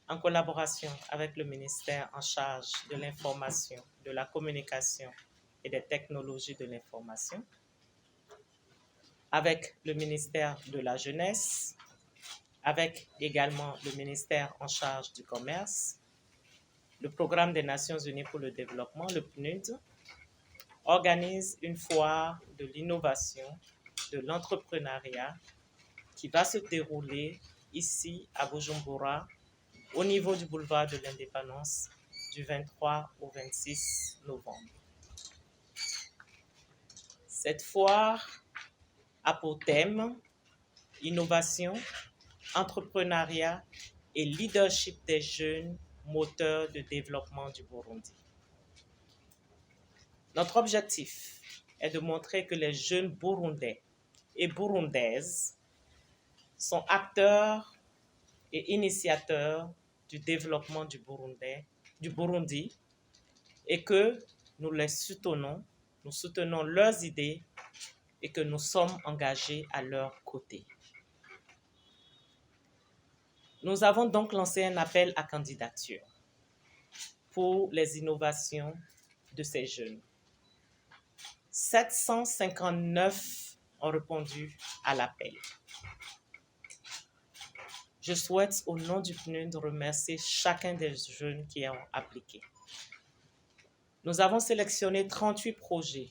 en collaboration avec le ministère en charge de l'information, de la communication et des technologies de l'information, avec le ministère de la Jeunesse, avec également le ministère en charge du commerce, le Programme des Nations Unies pour le développement, le PNUD, organise une foire de l'innovation, de l'entrepreneuriat qui va se dérouler ici à Bujumbura, au niveau du boulevard de l'Indépendance, du 23 au 26 novembre. Cette foire a pour thème innovation, entrepreneuriat et leadership des jeunes moteurs de développement du Burundi. Notre objectif est de montrer que les jeunes Burundais et Burundaises sont acteurs et initiateurs du développement du Burundi et que nous les soutenons, nous soutenons leurs idées et que nous sommes engagés à leur côté. Nous avons donc lancé un appel à candidature pour les innovations de ces jeunes. 759 ont répondu à l'appel. Je souhaite, au nom du PNUD, remercier chacun des jeunes qui ont appliqué. Nous avons sélectionné 38 projets.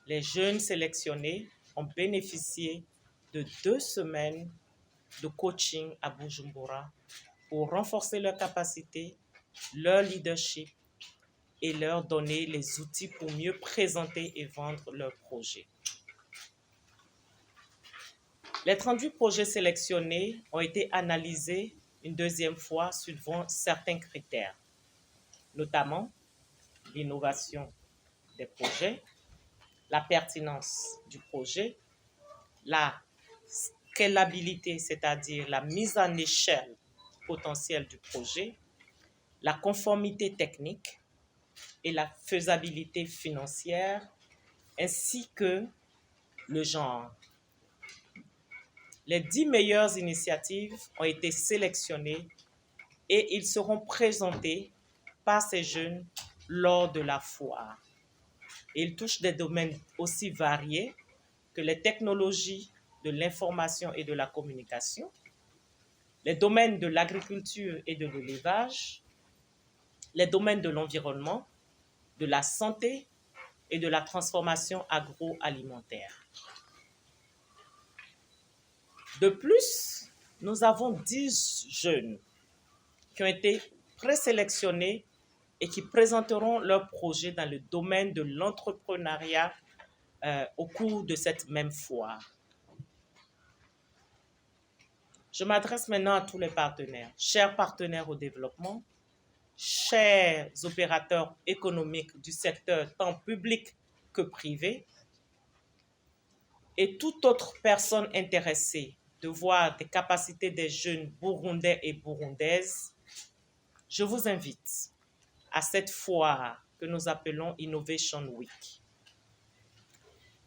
Les jeunes sélectionnés ont bénéficié de 2 semaines de coaching à Bujumbura pour renforcer leurs capacités, leur leadership et leur donner les outils pour mieux présenter et vendre leurs projets. Les 38 projets sélectionnés ont été analysés une deuxième fois suivant certains critères, notamment l'innovation des projets, la pertinence du projet, la scalabilité, c'est-à-dire la mise en échelle potentielle du projet, la conformité technique et la faisabilité financière, ainsi que le genre. Les 10 meilleures initiatives ont été sélectionnées et ils seront présentés par ces jeunes lors de la foire. Ils touchent des domaines aussi variés que les technologies de l'information et de la communication, les domaines de l'agriculture et de l'élevage, les domaines de l'environnement, de la santé et de la transformation agroalimentaire. De plus, nous avons 10 jeunes qui ont été présélectionnés et qui présenteront leurs projets dans le domaine de l'entrepreneuriat au cours de cette même foire. Je m'adresse maintenant à tous les partenaires, chers partenaires au développement, chers opérateurs économiques du secteur tant public que privé, et toute autre personne intéressée de voir des capacités des jeunes burundais et burundaises, je vous invite à cette foire que nous appelons Innovation Week.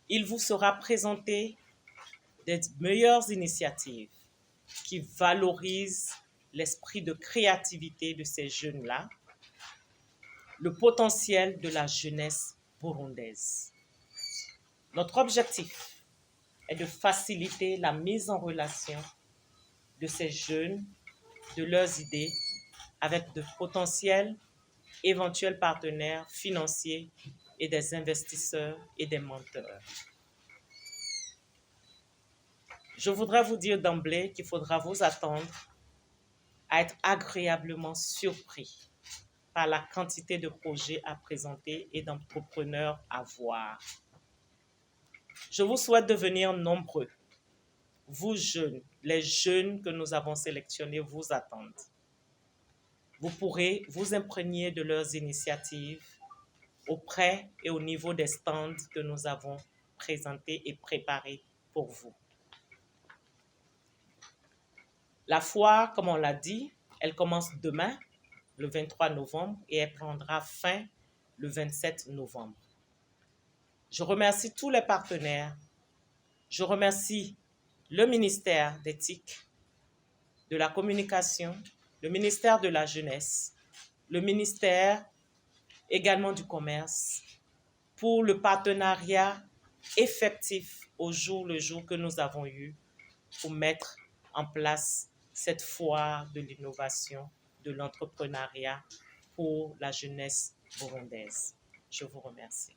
Il vous sera présenté des meilleures initiatives qui valorisent l'esprit de créativité de ces jeunes-là, le potentiel de la jeunesse burundaise. Notre objectif est de faciliter la mise en relation de ces jeunes, de leurs idées, avec de potentiels éventuels partenaires financiers et des investisseurs et des menteurs. Je voudrais vous dire d'emblée qu'il faudra vous attendre à être agréablement surpris par la quantité de projets à présenter et d'entrepreneurs à voir. Je vous souhaite de venir nombreux. Vous jeunes, les jeunes que nous avons sélectionnés vous attendent. Vous pourrez vous imprégner de leurs initiatives auprès et au niveau des stands que nous avons présentés et préparés pour vous. La foire, comme on l'a dit, elle commence demain, le 23 novembre, et elle prendra fin le 27 novembre. Je remercie tous les partenaires. Je remercie le ministère d'éthique, de la communication le ministère de la Jeunesse, le ministère également du Commerce, pour le partenariat effectif au jour le jour que nous avons eu pour mettre en place cette foire de l'innovation, de l'entrepreneuriat pour la jeunesse burundaise. Je vous remercie.